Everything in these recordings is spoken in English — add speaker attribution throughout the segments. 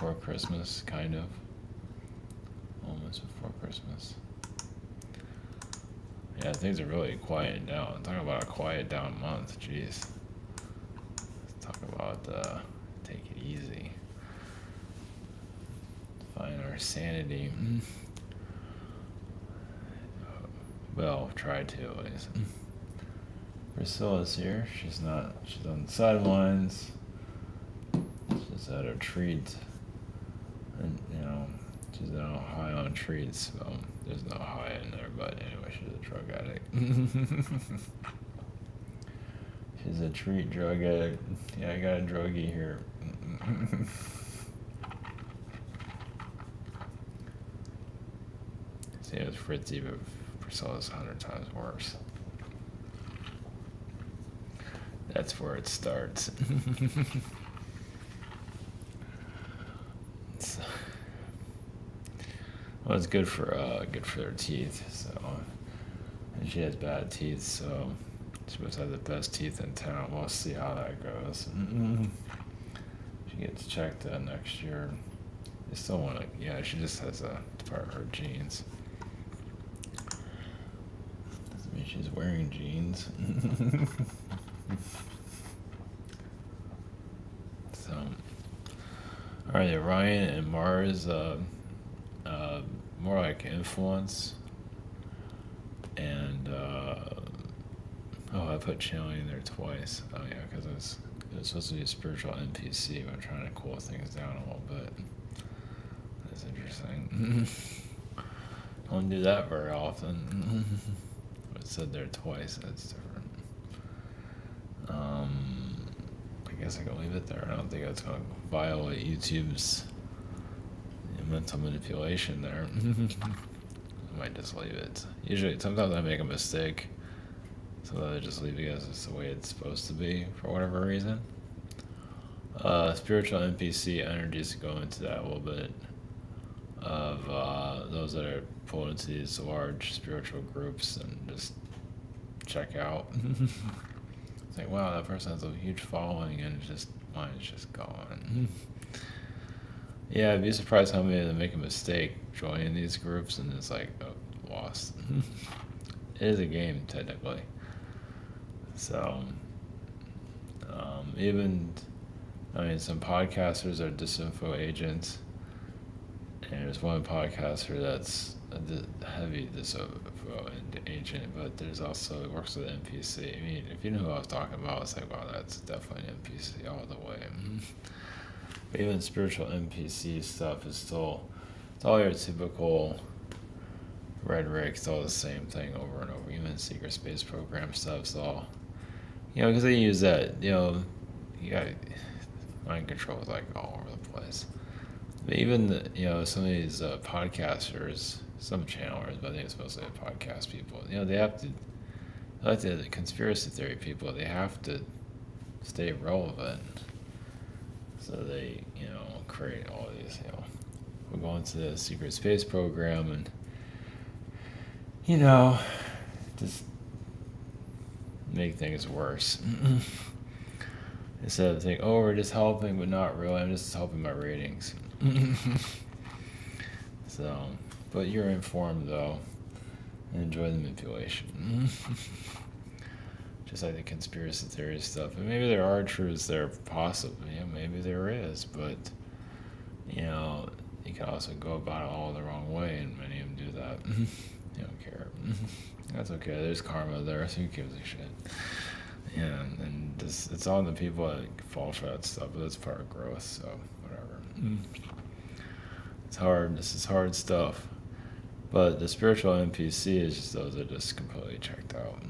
Speaker 1: before Christmas, kind of. Almost before Christmas. Yeah, things are really quieting down. Talking about a quiet down month, jeez. Let's talk about take it easy. Find our sanity. Well, try to at least. Priscilla's here. She's not. She's on the sidelines. She's at her treat, and she's now high on treats. Well, there's no high in there, but anyway, she's a drug addict. She's a treat drug addict. Yeah, I got a druggie here. Same as Fritzy, but Priscilla's 100 times worse. That's where it starts. Well, it's good for their teeth. So, and she has bad teeth, so she must have the best teeth in town. We'll see how that goes. She gets checked next year. They still want to. Yeah, she just has a part of her genes. Doesn't mean she's wearing jeans. So, all right, Orion and Mars. More like influence, and I put channeling in there twice. Oh yeah, because it was supposed to be a spiritual NPC, but I'm trying to cool things down a little bit. That's interesting. Don't do that very often. But it said there twice. That's different. I guess I can leave it there. I don't think that's going to violate YouTube's mental manipulation there. I might just leave it. Usually, sometimes I make a mistake. Sometimes I just leave it as it's the way it's supposed to be for whatever reason. Spiritual NPC energies go into that a little bit of those that are pulled into these large spiritual groups and just check out. It's like, wow, that person has a huge following and mine's just gone. Yeah, I'd be surprised how many that make a mistake joining these groups and it's like, oh, lost. It is a game, technically. So, some podcasters are disinfo agents, and there's one podcaster that's a heavy disinfo agent, but there's also, it works with NPC. I mean, if you know who I was talking about, it's like, wow, that's definitely an NPC all the way. But even spiritual NPC stuff is still, it's all your typical rhetoric. It's all the same thing over and over. Even secret space program stuff's all, because they use that, you got mind control is like all over the place. But even some of these podcasters, some channelers, but I think it's mostly podcast people. They have to, like the conspiracy theory people, they have to stay relevant. So they, create all these, we're going to the secret space program and, just make things worse. Instead of thinking, oh, we're just helping, but not really, I'm just helping my ratings. So, but you're informed though, and enjoy the manipulation. Just like the conspiracy theory stuff. And maybe there are truths there, possibly. Maybe there is, but you can also go about it all the wrong way, and many of them do that. They don't care. That's okay. There's karma there, so who gives a shit? Yeah, and it's all the people that fall for that stuff, but that's part of growth, so whatever. It's hard. This is hard stuff. But the spiritual NPC is just those that just completely checked out.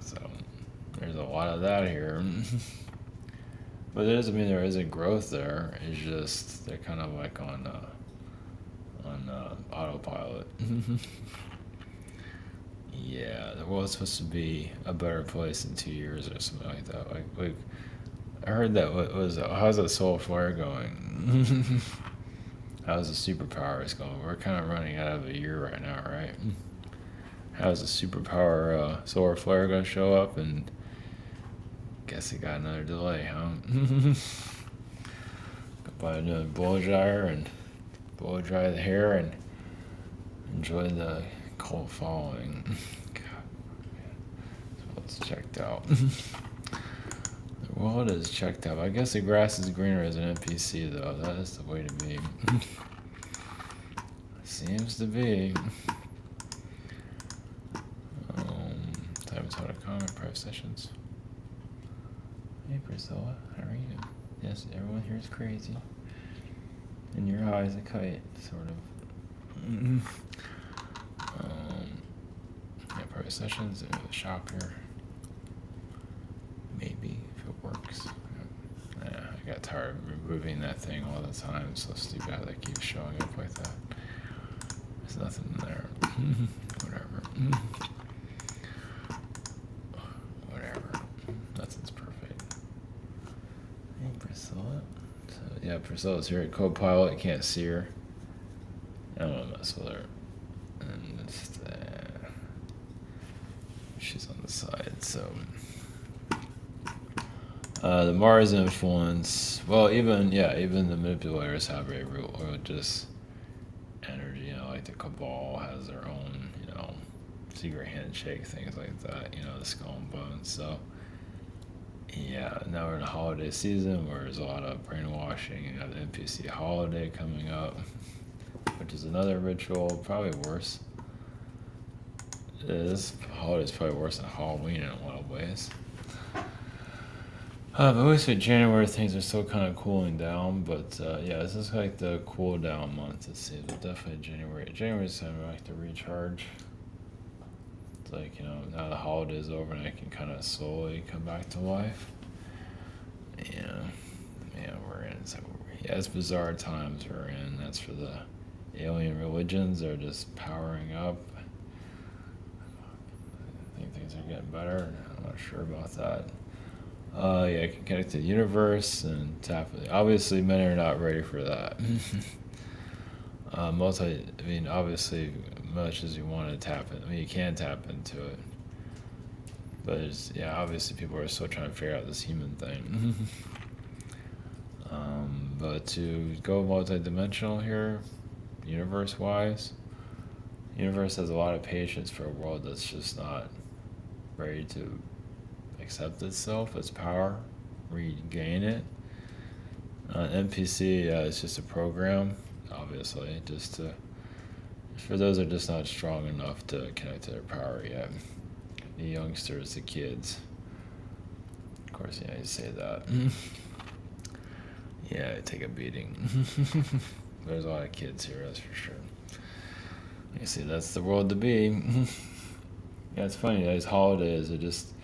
Speaker 1: So there's a lot of that here. But it doesn't mean there isn't growth there. It's just they're kind of like on autopilot. Yeah, the world's supposed to be a better place in 2 years or something like that. Like I heard that. How's that solar flare going? How's the superpowers going? We're kind of running out of a year right now, right? How's the superpower solar flare going to show up? And guess it got another delay, huh? by doing blow dryer and blow dry the hair and enjoy the cult following. God, so it's checked out. The world is checked out. I guess the grass is greener as an NPC though. That is the way to be. Seems to be. Time to comment private sessions. Hey Priscilla, how are you? Yes, everyone here is crazy. In your eyes, a kite, sort of. Yeah, private sessions, shop here. Maybe, if it works. Yeah, I got tired of removing that thing all the time. It's so stupid how that keeps showing up like that. There's nothing there. Whatever. Whatever. Nothing's perfect. Hey, Priscilla. So, yeah, Priscilla's here at Copilot. I can't see her. I don't want to mess with her. And it's, she's on the side, so. The Mars influence. Well, even the manipulators have a real, or just energy. Like the Cabal has their own, secret handshake, things like that. The Skull and Bones. So, yeah, now we're in a holiday season where there's a lot of brainwashing. You have the NPC holiday coming up, which is another ritual, probably worse. This holiday is probably worse than Halloween in a lot of ways. But at least with January, things are still kind of cooling down. But yeah, this is like the cool down month, it seems. But definitely January. January's time I like to recharge. It's like, now the holiday's over and I can kind of slowly come back to life. Yeah, we're in. So, yeah, it's bizarre times we're in. That's for the alien religions. They're just powering up. I think things are getting better. I'm not sure about that. Yeah, I can connect to the universe and tap. Obviously, men are not ready for that. Obviously, much as you want to tap it, you can tap into it. But obviously, people are still trying to figure out this human thing. But to go multidimensional here, universe-wise, universe has a lot of patience for a world that's just not ready to accept itself, its power, regain it. NPC is just a program, obviously, for those that are just not strong enough to connect to their power yet. The youngsters, the kids. Of course, you say that. Yeah, take a beating. There's a lot of kids here, that's for sure. You see, that's the world to be. Yeah, it's funny, these holidays are just.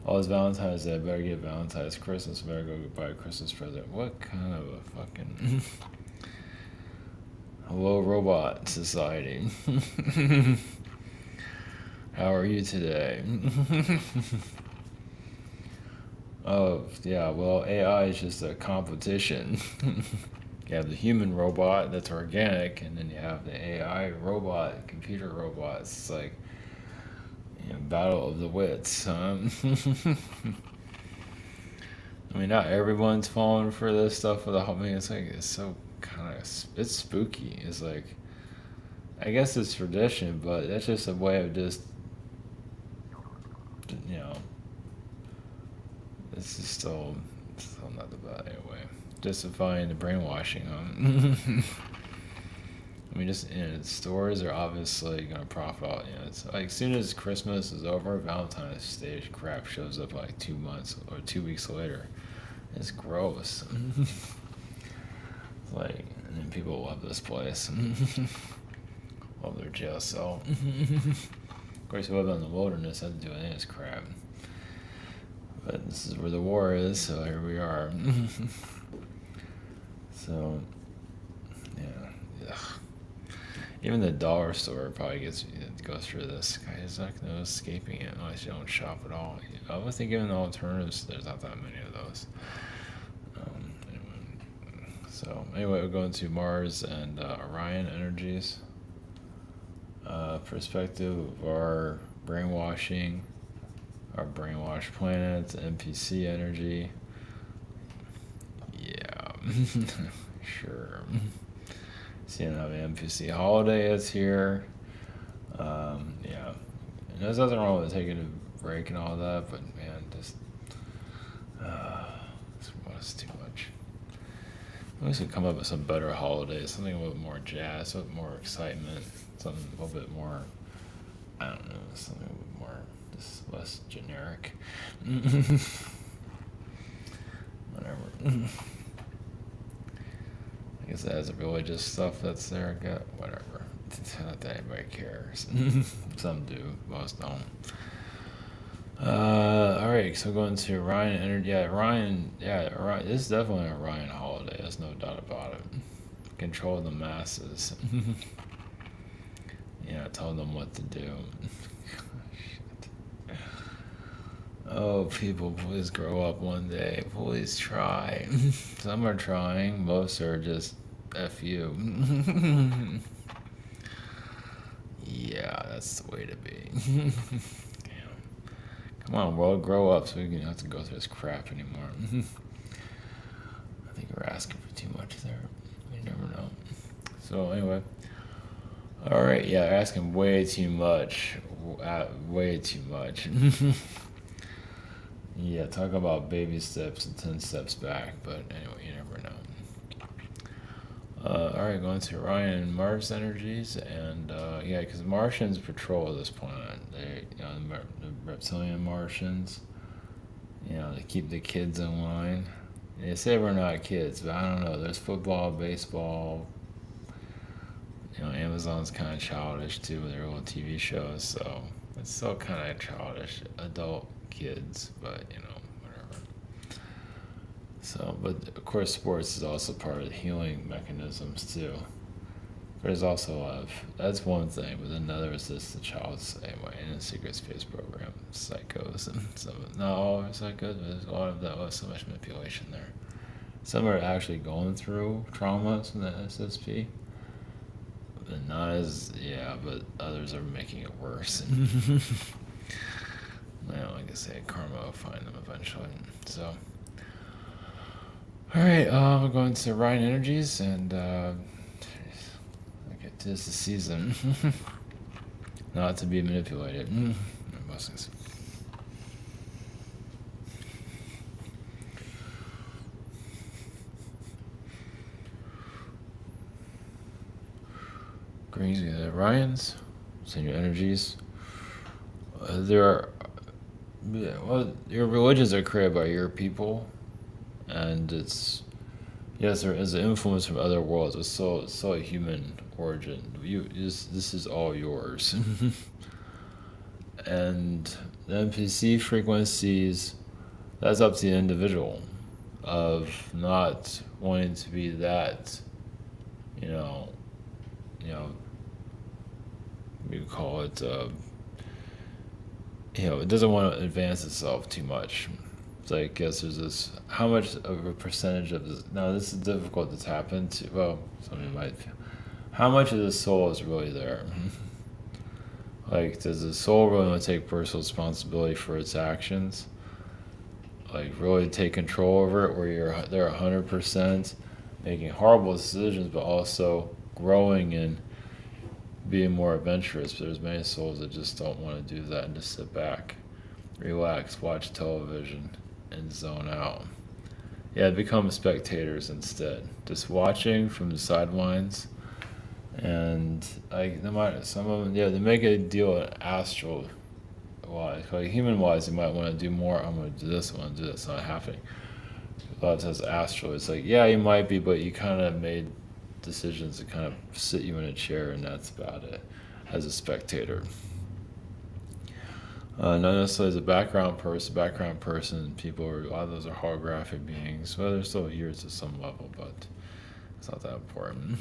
Speaker 1: Oh, it's Valentine's Day, I better get Valentine's. Christmas, I better go buy a Christmas present. What kind of a fucking... Hello, robot society. How are you today? Oh, yeah, well, AI is just a competition. You have the human robot that's organic, and then you have the AI robot, computer robots. It's like... battle of the wits. Not everyone's falling for this stuff with it's so kind of, it's spooky. It's like, I guess it's tradition, but that's just a way of just, this is still not the bad anyway. Justifying the brainwashing. Stores are obviously going to profit out. It's like as soon as Christmas is over, Valentine's Day crap shows up like 2 months or 2 weeks later. It's gross. It's like, and then people love this place. Love their jail cell. Of course, we live in the wilderness, doesn't do any of this crap. But this is where the war is, so here we are. So, yeah. Ugh. Even the dollar store probably goes through this. There's not no escaping it unless you don't shop at all. I would think given the alternatives, there's not that many of those. Anyway, we'll go into Mars and Orion energies. Perspective of our brainwashing, our brainwashed planets, NPC energy. Yeah. Sure. Seeing how the NPC holiday is here. Yeah. And there's nothing wrong with taking a break and all that, but man, just this was too much. We should come up with some better holidays, something a little more jazz, a little more excitement, something a little bit more, I don't know, something a little more, just less generic. Whatever. I guess that has a religious stuff that's there. Whatever. Not that anybody cares. Some do, most don't. Alright, so going to Orion Energy. Yeah, Orion. This is definitely an Orion holiday. There's no doubt about it. Control the masses. Yeah, tell them what to do. Shit. Oh, people, please grow up one day. Please try. Some are trying. Most are just F you. Yeah, that's the way to be. Damn. Come on, world, grow up so we don't have to go through this crap anymore. I think we're asking for too much there. You never know. So anyway. Alright, yeah, asking way too much. Way too much. Yeah, talk about baby steps and 10 steps back, but anyway, you never know. Alright, going to Orion and Mars energies, and yeah, because Martians patrol this planet. They, the reptilian Martians, they keep the kids in line. They say we're not kids, but I don't know. There's football, baseball. Amazon's kind of childish too with their little TV shows, so it's still kind of childish, adult kids, but whatever. So, but of course, sports is also part of the healing mechanisms too. There's also a lot of, that's one thing, but then another is just the child's anyway in a secret space program, psychos, and some, not all are psychos, but there's a lot of that was so much manipulation there. Some are actually going through traumas in the SSP. But not as, but others are making it worse. Well, like I say, karma will find them eventually. So, alright, we're going to Orion Energies, and okay, tis the season. Not to be manipulated. Blessings. Greens, the Orions, send your energies. Your religions are created by your people, and there is an influence from other worlds. It's so a human origin. This is all yours. And the NPC frequencies, that's up to the individual of not wanting to be that, we call it, it doesn't want to advance itself too much. So I guess there's this, how much of a percentage of this, now this is difficult to tap into, well, somebody might, how much of the soul is really there? Like, does the soul really want to take personal responsibility for its actions? Like, really take control over it, where they're 100% making horrible decisions, but also growing and being more adventurous. But there's many souls that just don't want to do that and just sit back, relax, watch television, and zone out. Yeah, become spectators instead, just watching from the sidelines. And some of them, they make a deal at astral wise. Like human wise, they might want to do more. I'm going to do this. I want to do that. It's not happening. A lot of times astral, it's like, yeah, you might be, but you kind of made decisions to kind of sit you in a chair, and that's about it as a spectator. Not necessarily as a background person, people a lot of those are holographic beings. Well, they're still here to some level, but it's not that important.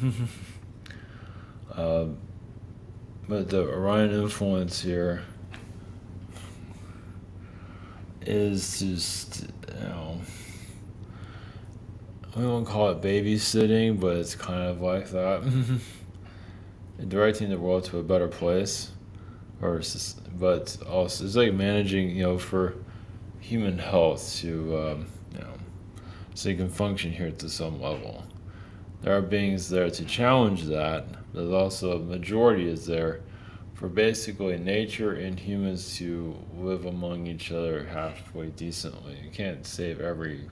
Speaker 1: But the Orion influence here is just, we won't call it babysitting, but it's kind of like that. Directing the world to a better place, but also it's like managing, for human health to, so you can function here to some level. there are beings there to challenge that. There's also a majority is there for basically nature and humans to live among each other halfway decently. You can't save every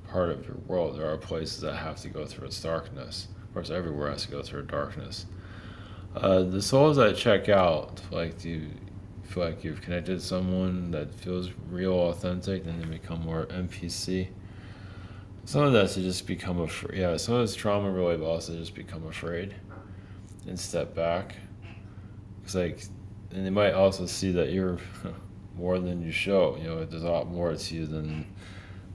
Speaker 1: part of your world. There are places that have to go through its darkness. Of course, everywhere has to go through darkness. The souls that check out, like, do you feel like you've connected to someone that feels real, authentic, then they become more NPC? Some of that's to just become afraid. Yeah, some of it's trauma related, but also just become afraid and step back. It's like, and they might also see that you're more than you show. There's a lot more to you than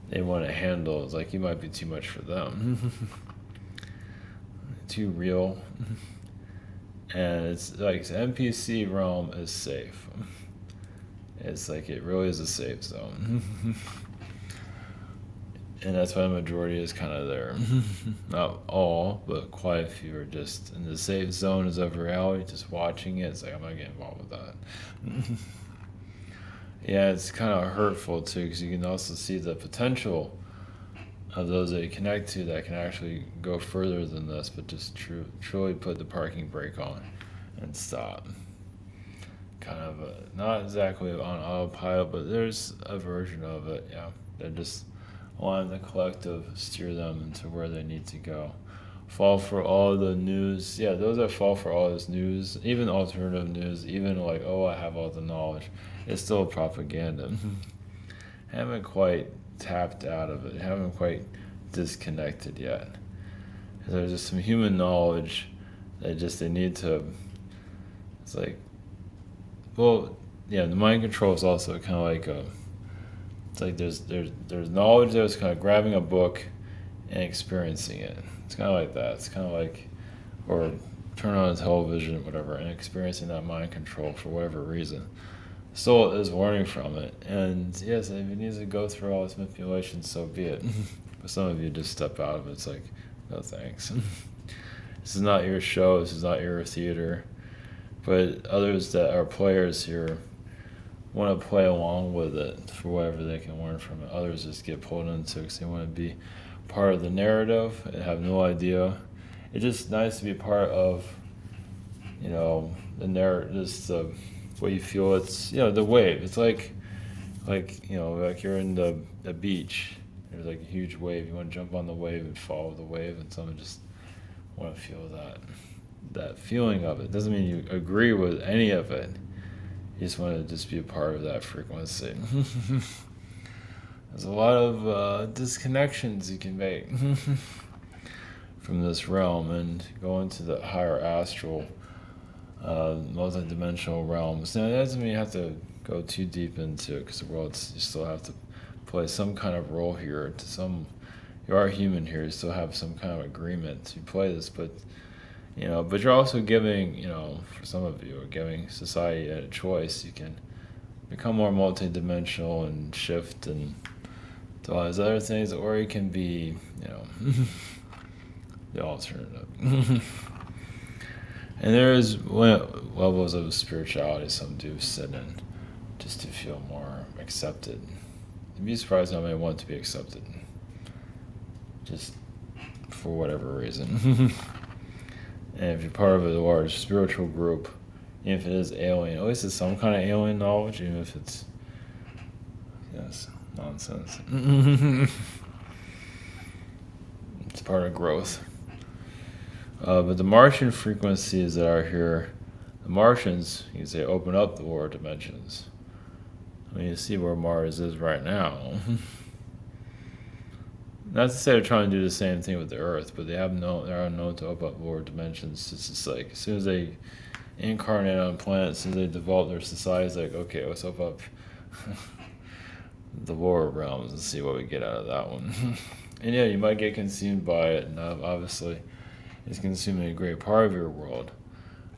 Speaker 1: they want to handle. It's like you might be too much for them, too real. And it's like the NPC realm is safe. It's like it really is a safe zone. And that's why the majority is kind of there. Not all, but quite a few are just in the safe zone of reality, just watching it. It's like, I'm not getting involved with that. Yeah, it's kind of hurtful too, because you can also see the potential of those that you connect to that can actually go further than this, but just truly put the parking brake on and stop. Kind of not exactly on autopilot, but there's a version of it. Yeah, they're just allowing the collective steer them into where they need to go. Fall for all the news. Yeah, those that fall for all this news, even alternative news, even like, oh, I have all the knowledge, it's still propaganda. Haven't quite tapped out of it. Haven't quite disconnected yet. There's just some human knowledge that they need to. It's like, well, yeah, the mind control is also kind of like a. It's like there's knowledge that's kind of grabbing a book and experiencing it. It's kind of like that. It's kind of like, or turn on a television, whatever, and experiencing that mind control for whatever reason. Soul is learning from it, and yes, if it needs to go through all this manipulation, so be it. But some of you just step out of it. It's like, no thanks. This is not your show. This is not your theater. But others that are players here want to play along with it for whatever they can learn from it. Others just get pulled into it because they want to be part of the narrative and have no idea. It's just nice to be part of, the narrative, just the way you feel. It's, the wave. It's like you're in the beach. There's like a huge wave. You want to jump on the wave and follow the wave, and someone just want to feel that feeling of it. Doesn't mean you agree with any of it. You just want to just be a part of that frequency. There's a lot of disconnections you can make from this realm and go into the higher astral, multidimensional realms. Now, that doesn't mean you have to go too deep into it, because the world, you still have to play some kind of role here. You are human here. You still have some kind of agreement to play this, but you're also giving, for some of you, giving society a choice. You can become more multidimensional and shift and do all these other things, or you can be, the alternative. And there is levels of spirituality some do sit in just to feel more accepted. You'd be surprised how many want to be accepted, just for whatever reason. And if you're part of a large spiritual group, even if it is alien, at least it's some kind of alien knowledge, even if it's, nonsense. It's part of growth. But the Martian frequencies that are here, the Martians, you can say, open up the lower dimensions. I mean, you see where Mars is right now. Not to say they're trying to do the same thing with the Earth, but they are known to open up lower dimensions. It's just like, as soon as they incarnate on planets, as soon as they develop their society, it's like, okay, let's open up the lower realms and see what we get out of that one. And yeah, you might get consumed by it, and obviously it's consuming a great part of your world.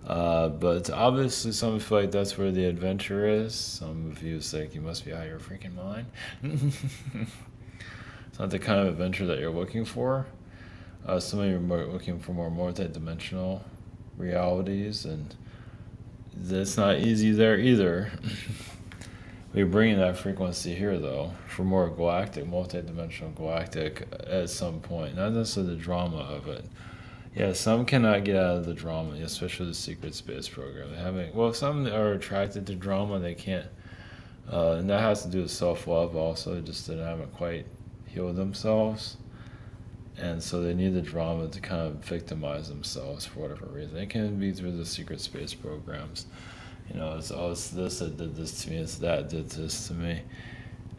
Speaker 1: But obviously some feel like that's where the adventure is. Some of you think you must be out of your freaking mind. It's not the kind of adventure that you're looking for. Some of you are looking for more multi-dimensional realities, and it's not easy there either. We bring in that frequency here, though, for more galactic, multidimensional galactic at some point. Not necessarily the drama of it. Yeah, some cannot get out of the drama, especially the secret space program. They haven't. Well, some are attracted to drama. They can't, and that has to do with self-love also. Just that they haven't quite healed themselves, and so they need the drama to kind of victimize themselves for whatever reason. It can be through the secret space programs. It's it's this that did this to me, it's that did this to me.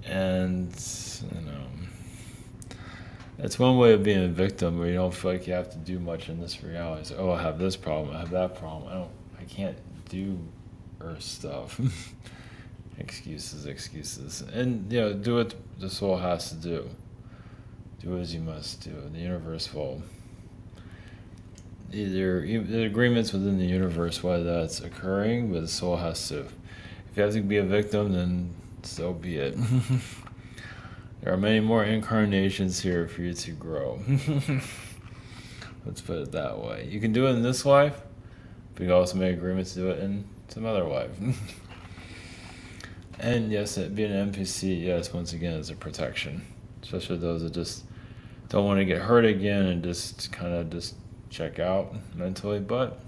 Speaker 1: And, it's one way of being a victim where you don't feel like you have to do much in this reality. It's like, oh, I have this problem, I have that problem. I can't do Earth stuff. Excuses. And, do what the soul has to do. Do as you must do. The universe will. Either the agreements within the universe why that's occurring, but the soul has to. If you have to be a victim, then so be it. There are many more incarnations here for you to grow. Let's put it that way. You can do it in this life, but you can also make agreements to do it in some other life. And yes, being an NPC, yes, once again, is a protection, especially those that just don't want to get hurt again and just kind of just check out mentally. But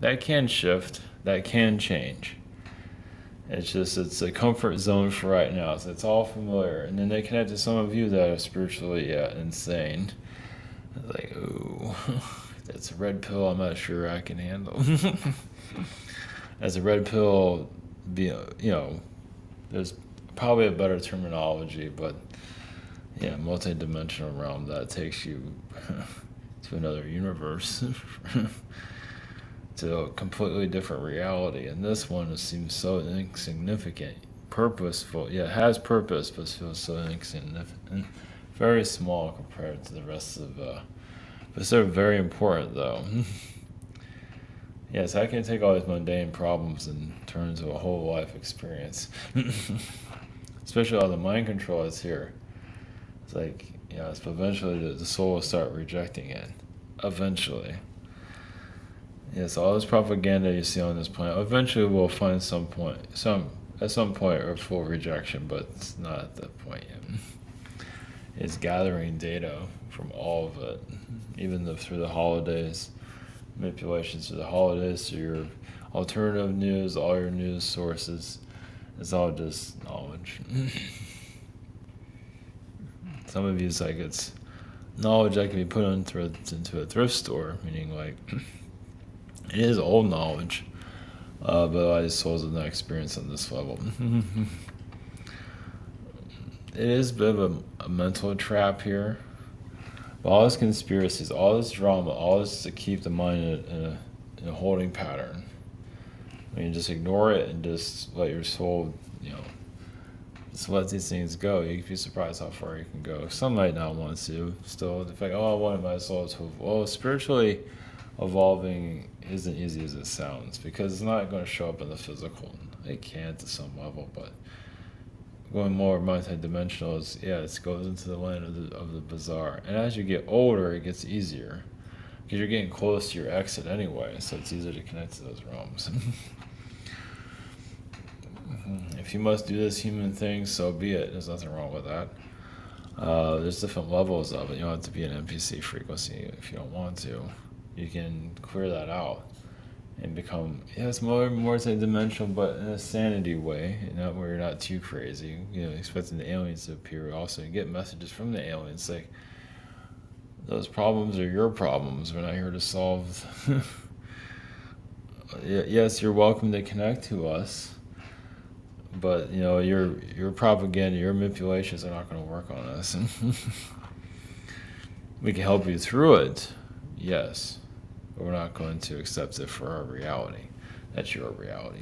Speaker 1: that can shift, that can change. It's a comfort zone for right now, so it's all familiar. And then they connect to some of you that are spiritually insane. It's like, ooh, that's a red pill I'm not sure I can handle. As a red pill, there's probably a better terminology, but yeah, multi-dimensional realm that takes you to another universe, to a completely different reality. And this one seems so insignificant, purposeful. Yeah, it has purpose, but feels so insignificant, very small compared to the rest of. But they're very important, though. Yes, I can take all these mundane problems and turn into a whole life experience. Especially all the mind control that's here. It's like, eventually the soul will start rejecting it. Eventually. Yes, all this propaganda you see on this planet, eventually we'll find at some point, a full rejection, but it's not at that point yet. It's gathering data from all of it, even through the holidays, manipulations through the holidays, through your alternative news, all your news sources. It's all just knowledge. Some of you, it's knowledge that can be put into a thrift store, meaning like it is old knowledge, but a lot of these souls have not experienced on this level. It is a bit of a mental trap here. But all this conspiracies, all this drama, all this to keep the mind in a holding pattern. I mean, just ignore it and just let your soul, just let these things go. You'd be surprised how far you can go. Some might not want to. Still, the fact, I wanted my soul to evolve. Well, spiritually evolving isn't easy as it sounds, because it's not going to show up in the physical. It can to some level, but going more multi-dimensional it goes into the land of the bizarre. And as you get older, it gets easier, because you're getting close to your exit anyway, so it's easier to connect to those realms. If you must do this human thing, so be it. There's nothing wrong with that. There's different levels of it. You don't have to be an NPC frequency if you don't want to. You can clear that out and become, it's more multi-dimensional, but in a sanity way, not where you're not too crazy. Expecting the aliens to appear. Also, you get messages from the aliens like, those problems are your problems. We're not here to solve. Yes, you're welcome to connect to us, but your propaganda, your manipulations are not going to work on us. We can help you through it, yes, but we're not going to accept it for our reality. That's your reality.